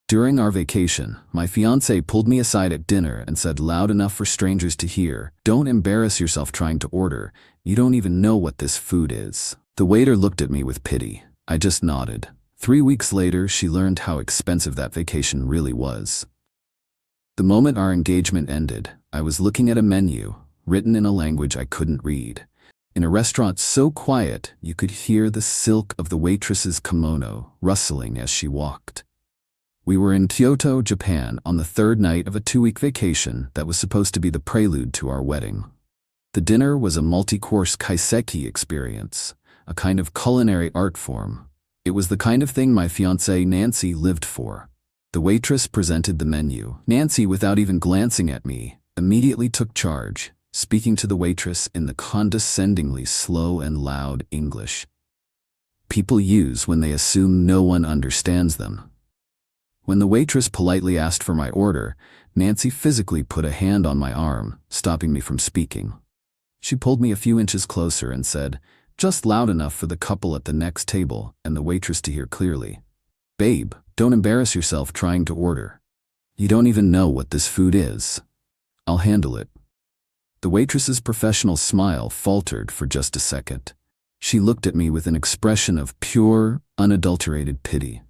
During our vacation, my fiancé pulled me aside at dinner and said loud enough for strangers to hear, "Don't embarrass yourself trying to order. You don't even know what this food is." The waiter looked at me with pity. I just nodded. 3 weeks later, she learned how expensive that vacation really was. The moment our engagement ended, I was looking at a menu, written in a language I couldn't read. In a restaurant so quiet, you could hear the silk of the waitress's kimono rustling as she walked. We were in Kyoto, Japan, on the third night of a 2-week vacation that was supposed to be the prelude to our wedding. The dinner was a multi-course kaiseki experience, a kind of culinary art form. It was the kind of thing my fiancée Nancy lived for. The waitress presented the menu. Nancy, without even glancing at me, immediately took charge, speaking to the waitress in the condescendingly slow and loud English people use when they assume no one understands them. When the waitress politely asked for my order, Nancy physically put a hand on my arm, stopping me from speaking. She pulled me a few inches closer and said, just loud enough for the couple at the next table and the waitress to hear clearly, "Babe, don't embarrass yourself trying to order. You don't even know what this food is. I'll handle it." The waitress's professional smile faltered for just a second. She looked at me with an expression of pure, unadulterated pity.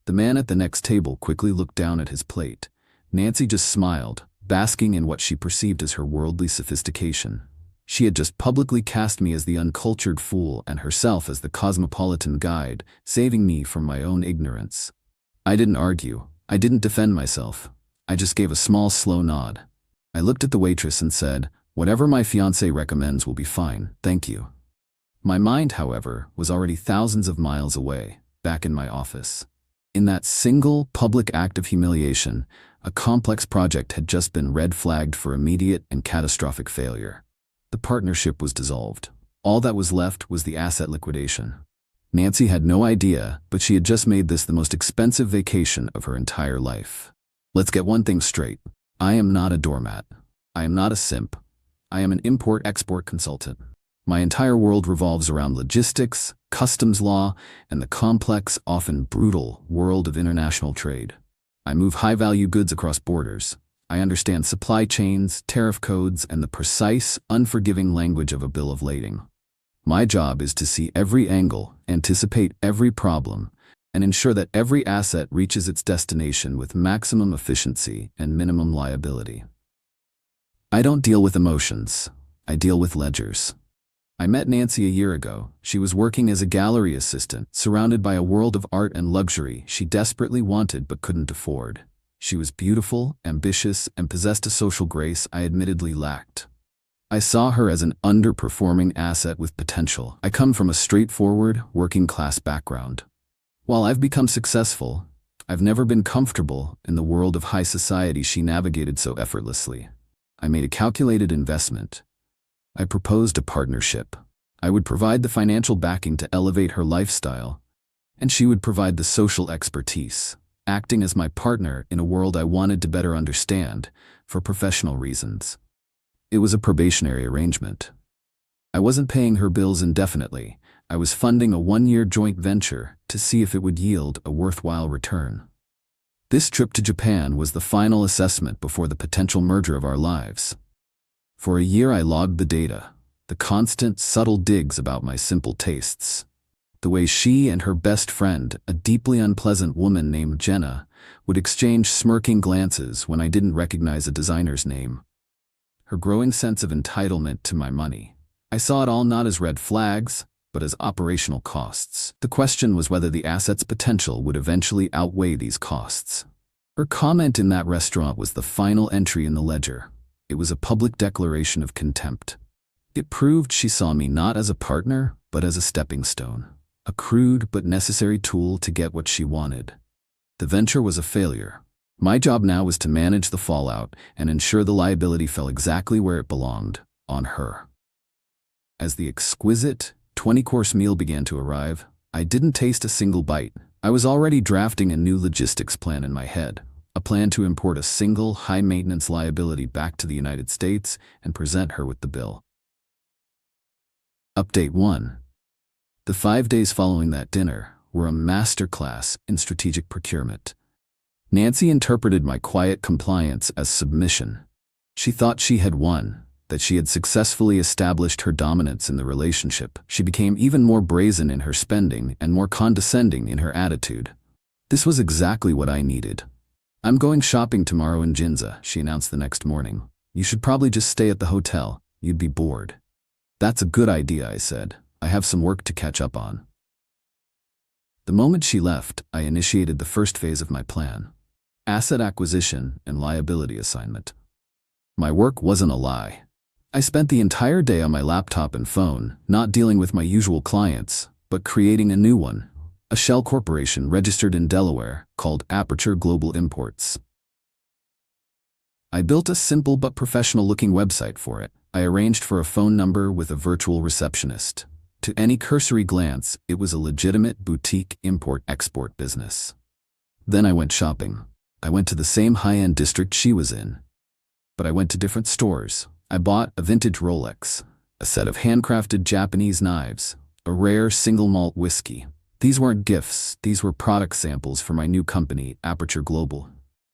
The man at the next table quickly looked down at his plate. Nancy just smiled, basking in what she perceived as her worldly sophistication. She had just publicly cast me as the uncultured fool and herself as the cosmopolitan guide, saving me from my own ignorance. I didn't argue. I didn't defend myself. I just gave a small, slow nod. I looked at the waitress and said, "Whatever my fiancé recommends will be fine, thank you." My mind, however, was already thousands of miles away, back in my office. In that single, public act of humiliation, a complex project had just been red flagged for immediate and catastrophic failure. The partnership was dissolved. All that was left was the asset liquidation. Nancy had no idea, but she had just made this the most expensive vacation of her entire life. Let's get one thing straight. I am not a doormat. I am not a simp. I am an import-export consultant. My entire world revolves around logistics, customs law, and the complex, often brutal, world of international trade. I move high-value goods across borders. I understand supply chains, tariff codes, and the precise, unforgiving language of a bill of lading. My job is to see every angle, anticipate every problem, and ensure that every asset reaches its destination with maximum efficiency and minimum liability. I don't deal with emotions. I deal with ledgers. I met Nancy a year ago. She was working as a gallery assistant, surrounded by a world of art and luxury she desperately wanted but couldn't afford. She was beautiful, ambitious, and possessed a social grace I admittedly lacked. I saw her as an underperforming asset with potential. I come from a straightforward, working-class background. While I've become successful, I've never been comfortable in the world of high society she navigated so effortlessly. I made a calculated investment. I proposed a partnership. I would provide the financial backing to elevate her lifestyle, and she would provide the social expertise, acting as my partner in a world I wanted to better understand for professional reasons. It was a probationary arrangement. I wasn't paying her bills indefinitely. I was funding a 1-year joint venture to see if it would yield a worthwhile return. This trip to Japan was the final assessment before the potential merger of our lives. For a year I logged the data, the constant, subtle digs about my simple tastes. The way she and her best friend, a deeply unpleasant woman named Jenna, would exchange smirking glances when I didn't recognize a designer's name. Her growing sense of entitlement to my money. I saw it all not as red flags, but as operational costs. The question was whether the asset's potential would eventually outweigh these costs. Her comment in that restaurant was the final entry in the ledger. It was a public declaration of contempt. It proved she saw me not as a partner, but as a stepping stone. A crude but necessary tool to get what she wanted. The venture was a failure. My job now was to manage the fallout and ensure the liability fell exactly where it belonged, on her. As the exquisite, 20-course meal began to arrive, I didn't taste a single bite. I was already drafting a new logistics plan in my head, a plan to import a single, high-maintenance liability back to the United States and present her with the bill. Update 1. The 5 days following that dinner were a masterclass in strategic procurement. Nancy interpreted my quiet compliance as submission. She thought she had won, that she had successfully established her dominance in the relationship. She became even more brazen in her spending and more condescending in her attitude. This was exactly what I needed. "I'm going shopping tomorrow in Ginza," she announced the next morning. "You should probably just stay at the hotel. You'd be bored." "That's a good idea," I said. "I have some work to catch up on." The moment she left, I initiated the first phase of my plan: asset acquisition and liability assignment. My work wasn't a lie. I spent the entire day on my laptop and phone, not dealing with my usual clients, but creating a new one, a shell corporation registered in Delaware called Aperture Global Imports. I built a simple but professional-looking website for it. I arranged for a phone number with a virtual receptionist. To any cursory glance, it was a legitimate boutique import-export business. Then I went shopping. I went to the same high-end district she was in. But I went to different stores. I bought a vintage Rolex, a set of handcrafted Japanese knives, a rare single-malt whiskey. These weren't gifts, these were product samples for my new company, Aperture Global.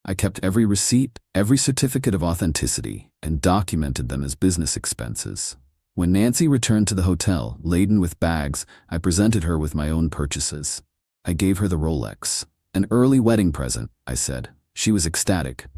I kept every receipt, every certificate of authenticity, and documented them as business expenses. When Nancy returned to the hotel, laden with bags, I presented her with my own purchases. I gave her the Rolex. "An early wedding present," I said. She was ecstatic.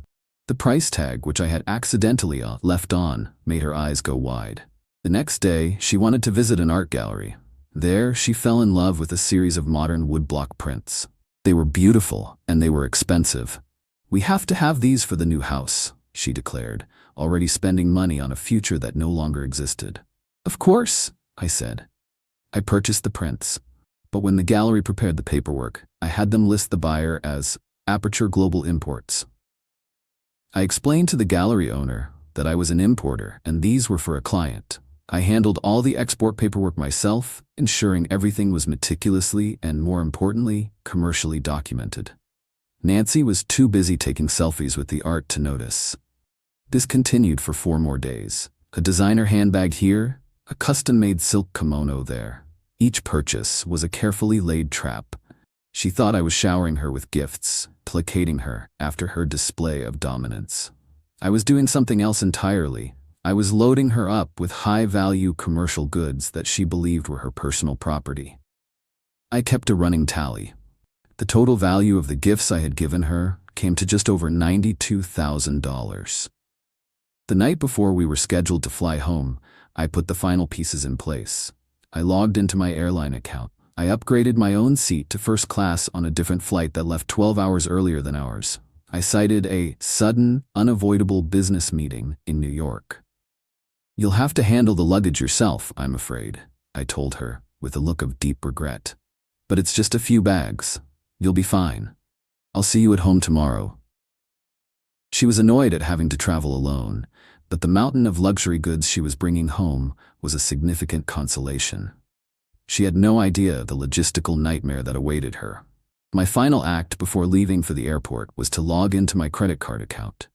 The price tag, which I had accidentally left on, made her eyes go wide. The next day, she wanted to visit an art gallery. There, she fell in love with a series of modern woodblock prints. They were beautiful, and they were expensive. "We have to have these for the new house," she declared, already spending money on a future that no longer existed. "Of course," I said. I purchased the prints. But when the gallery prepared the paperwork, I had them list the buyer as Aperture Global Imports. I explained to the gallery owner that I was an importer and these were for a client. I handled all the export paperwork myself, ensuring everything was meticulously and, more importantly, commercially documented. Nancy was too busy taking selfies with the art to notice. This continued for 4 more days. A designer handbag here, a custom-made silk kimono there. Each purchase was a carefully laid trap. She thought I was showering her with gifts, placating her after her display of dominance. I was doing something else entirely. I was loading her up with high-value commercial goods that she believed were her personal property. I kept a running tally. The total value of the gifts I had given her came to just over $92,000. The night before we were scheduled to fly home, I put the final pieces in place. I logged into my airline account. I upgraded my own seat to first class on a different flight that left 12 hours earlier than ours. I cited a sudden, unavoidable business meeting in New York. "You'll have to handle the luggage yourself, I'm afraid," I told her, with a look of deep regret. "But it's just a few bags. You'll be fine. I'll see you at home tomorrow." She was annoyed at having to travel alone, but the mountain of luxury goods she was bringing home was a significant consolation. She had no idea the logistical nightmare that awaited her. My final act before leaving for the airport was to log into my credit card account.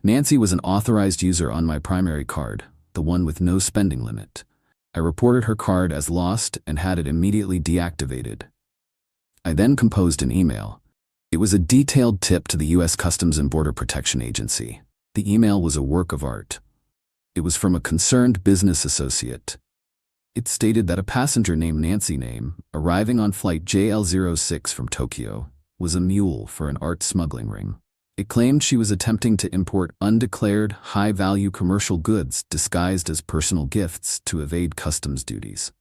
Nancy was an authorized user on my primary card, the one with no spending limit. I reported her card as lost and had it immediately deactivated. I then composed an email. It was a detailed tip to the U.S. Customs and Border Protection Agency. The email was a work of art. It was from a concerned business associate. It stated that a passenger named Nancy arriving on flight JL06 from Tokyo, was a mule for an art smuggling ring. It claimed she was attempting to import undeclared, high-value commercial goods disguised as personal gifts to evade customs duties.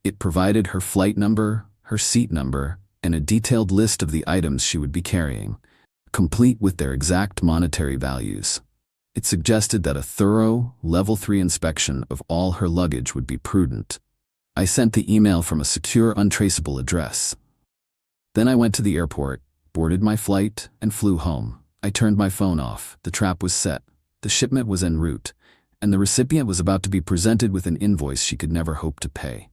It provided her flight number, her seat number, and a detailed list of the items she would be carrying, complete with their exact monetary values. It suggested that a thorough, Level 3 inspection of all her luggage would be prudent. I sent the email from a secure, untraceable address. Then I went to the airport, boarded my flight, and flew home. I turned my phone off. The trap was set. The shipment was en route, and the recipient was about to be presented with an invoice she could never hope to pay.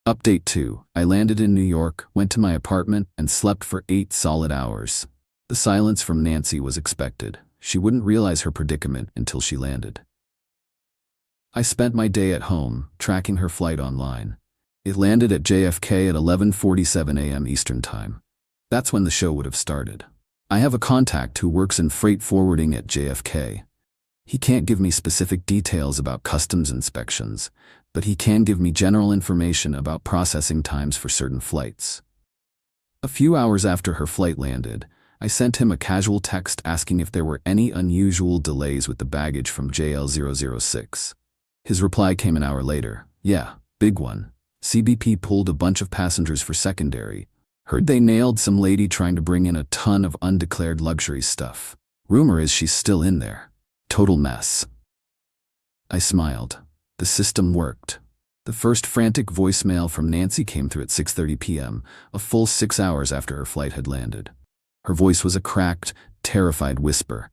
Update 2. I landed in New York, went to my apartment, and slept for 8 solid hours. The silence from Nancy was expected. She wouldn't realize her predicament until she landed. I spent my day at home, tracking her flight online. It landed at JFK at 11:47 a.m. Eastern Time. That's when the show would have started. I have a contact who works in freight forwarding at JFK. He can't give me specific details about customs inspections, but he can give me general information about processing times for certain flights. A few hours after her flight landed, I sent him a casual text asking if there were any unusual delays with the baggage from JL006. His reply came an hour later. Yeah, big one. CBP pulled a bunch of passengers for secondary. Heard they nailed some lady trying to bring in a ton of undeclared luxury stuff. Rumor is she's still in there. Total mess. I smiled. The system worked. The first frantic voicemail from Nancy came through at 6:30 p.m., a full 6 hours after her flight had landed. Her voice was a cracked, terrified whisper.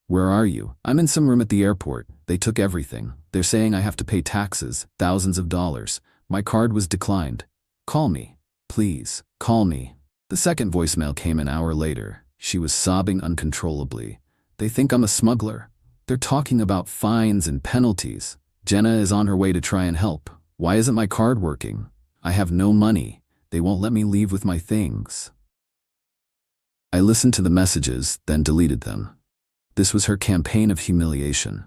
Where are you? I'm in some room at the airport. They took everything. They're saying I have to pay taxes, thousands of dollars. My card was declined. Call me. Please, call me. The second voicemail came an hour later. She was sobbing uncontrollably. They think I'm a smuggler. They're talking about fines and penalties. Jenna is on her way to try and help. Why isn't my card working? I have no money. They won't let me leave with my things. I listened to the messages, then deleted them. This was her campaign of humiliation.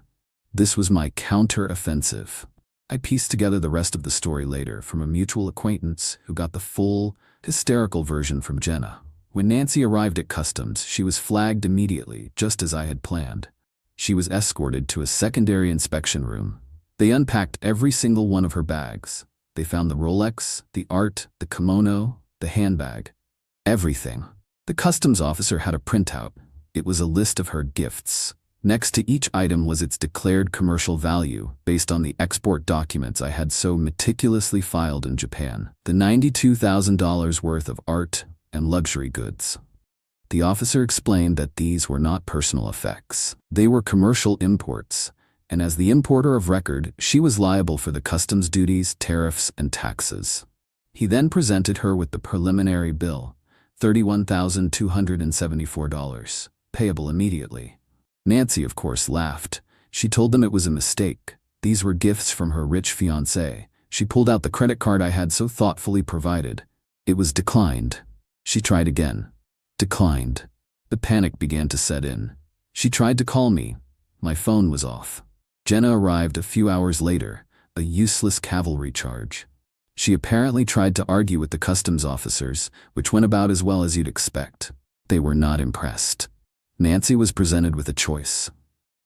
This was my counter-offensive. I pieced together the rest of the story later from a mutual acquaintance who got the full, hysterical version from Jenna. When Nancy arrived at customs, she was flagged immediately, just as I had planned. She was escorted to a secondary inspection room. They unpacked every single one of her bags. They found the Rolex, the art, the kimono, the handbag. Everything. The customs officer had a printout. It was a list of her gifts. Next to each item was its declared commercial value, based on the export documents I had so meticulously filed in Japan. The $92,000 worth of art and luxury goods. The officer explained that these were not personal effects. They were commercial imports, and as the importer of record, she was liable for the customs duties, tariffs, and taxes. He then presented her with the preliminary bill, $31,274, payable immediately. Nancy, of course, laughed. She told them it was a mistake. These were gifts from her rich fiancé. She pulled out the credit card I had so thoughtfully provided. It was declined. She tried again. Declined. The panic began to set in. She tried to call me. My phone was off. Jenna arrived a few hours later, a useless cavalry charge. She apparently tried to argue with the customs officers, which went about as well as you'd expect. They were not impressed. Nancy was presented with a choice.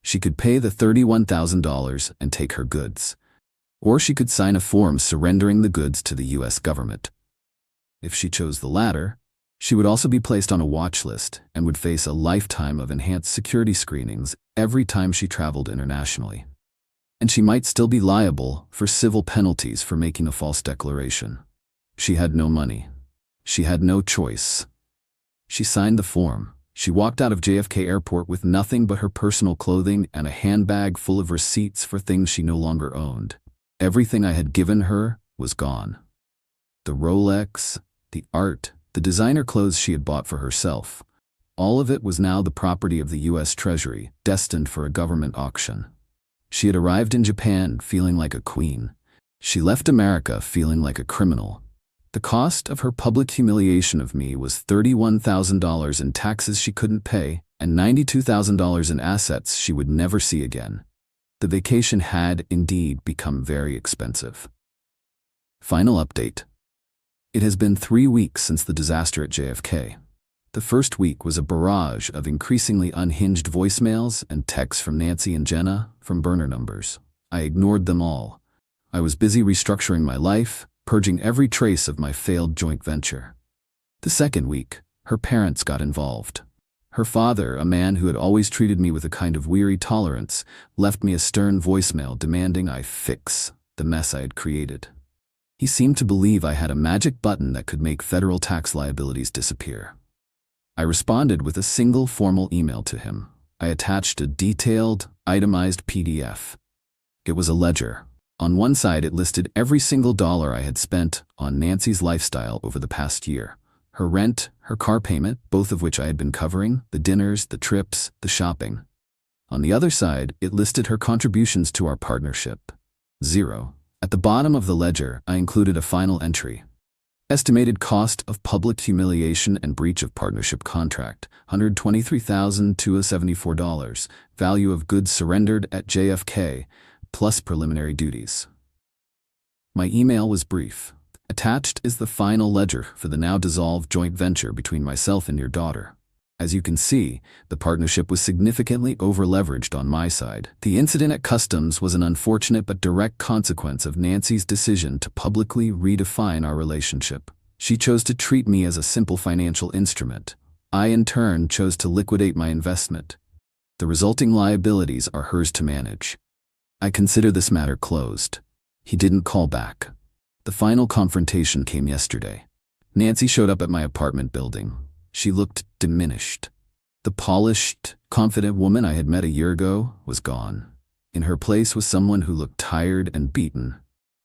She could pay the $31,000 and take her goods, or she could sign a form surrendering the goods to the U.S. government. If she chose the latter, she would also be placed on a watch list and would face a lifetime of enhanced security screenings every time she traveled internationally. And she might still be liable for civil penalties for making a false declaration. She had no money. She had no choice. She signed the form. She walked out of JFK Airport with nothing but her personal clothing and a handbag full of receipts for things she no longer owned. Everything I had given her was gone. The Rolex, the art, the designer clothes she had bought for herself. All of it was now the property of the U.S. Treasury, destined for a government auction. She had arrived in Japan feeling like a queen. She left America feeling like a criminal. The cost of her public humiliation of me was $31,000 in taxes she couldn't pay and $92,000 in assets she would never see again. The vacation had, indeed, become very expensive. Final update. It has been 3 weeks since the disaster at JFK. The first week was a barrage of increasingly unhinged voicemails and texts from Nancy and Jenna from burner numbers. I ignored them all. I was busy restructuring my life, purging every trace of my failed joint venture. The second week, her parents got involved. Her father, a man who had always treated me with a kind of weary tolerance, left me a stern voicemail demanding I fix the mess I had created. He seemed to believe I had a magic button that could make federal tax liabilities disappear. I responded with a single formal email to him. I attached a detailed, itemized PDF. It was a ledger. On one side, it listed every single dollar I had spent on Nancy's lifestyle over the past year. Her rent, her car payment, both of which I had been covering, the dinners, the trips, the shopping. On the other side, it listed her contributions to our partnership. 0. At the bottom of the ledger, I included a final entry. Estimated cost of public humiliation and breach of partnership contract, $123,274. Value of goods surrendered at JFK, plus preliminary duties. My email was brief. Attached is the final ledger for the now dissolved joint venture between myself and your daughter. As you can see, the partnership was significantly over-leveraged on my side. The incident at customs was an unfortunate but direct consequence of Nancy's decision to publicly redefine our relationship. She chose to treat me as a simple financial instrument. I, in turn, chose to liquidate my investment. The resulting liabilities are hers to manage. I consider this matter closed. He didn't call back. The final confrontation came yesterday. Nancy showed up at my apartment building. She looked diminished. The polished, confident woman I had met a year ago was gone. In her place was someone who looked tired and beaten.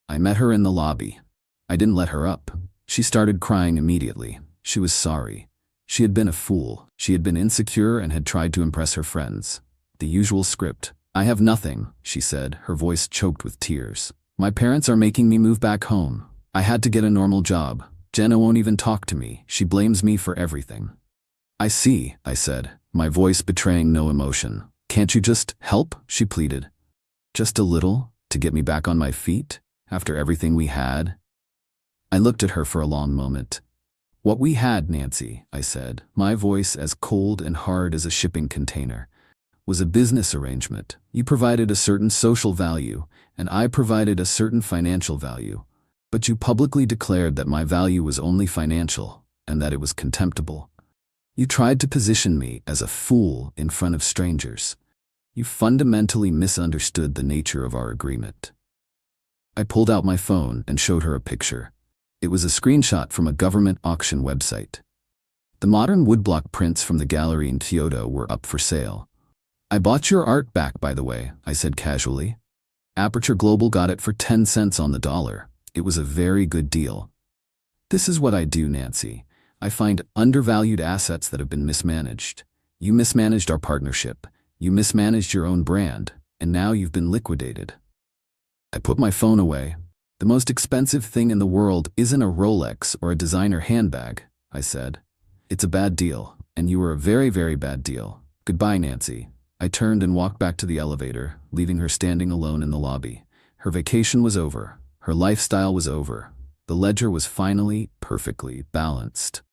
I met her in the lobby. I didn't let her up. She started crying immediately. She was sorry. She had been a fool. She had been insecure and had tried to impress her friends. The usual script. "I have nothing," she said, her voice choked with tears. "My parents are making me move back home. I had to get a normal job. Jenna won't even talk to me. She blames me for everything." "I see," I said, my voice betraying no emotion. "Can't you just help?" she pleaded. "Just a little, to get me back on my feet, after everything we had?" I looked at her for a long moment. "What we had, Nancy," I said, my voice as cold and hard as a shipping container, "was a business arrangement. You provided a certain social value, and I provided a certain financial value. But you publicly declared that my value was only financial, and that it was contemptible. You tried to position me as a fool in front of strangers. You fundamentally misunderstood the nature of our agreement." I pulled out my phone and showed her a picture. It was a screenshot from a government auction website. The modern woodblock prints from the gallery in Kyoto were up for sale. "I bought your art back, by the way," I said casually. "Aperture Global got it for 10 cents on the dollar. It was a very good deal." This is what I do, Nancy. I find undervalued assets that have been mismanaged. You mismanaged our partnership. You mismanaged your own brand, and now you've been liquidated. I put my phone away. "The most expensive thing in the world isn't a Rolex or a designer handbag," I said. "It's a bad deal, and you were a very, very bad deal. Goodbye, Nancy." I turned and walked back to the elevator, leaving her standing alone in the lobby. Her vacation was over. Her lifestyle was over. The ledger was finally perfectly balanced.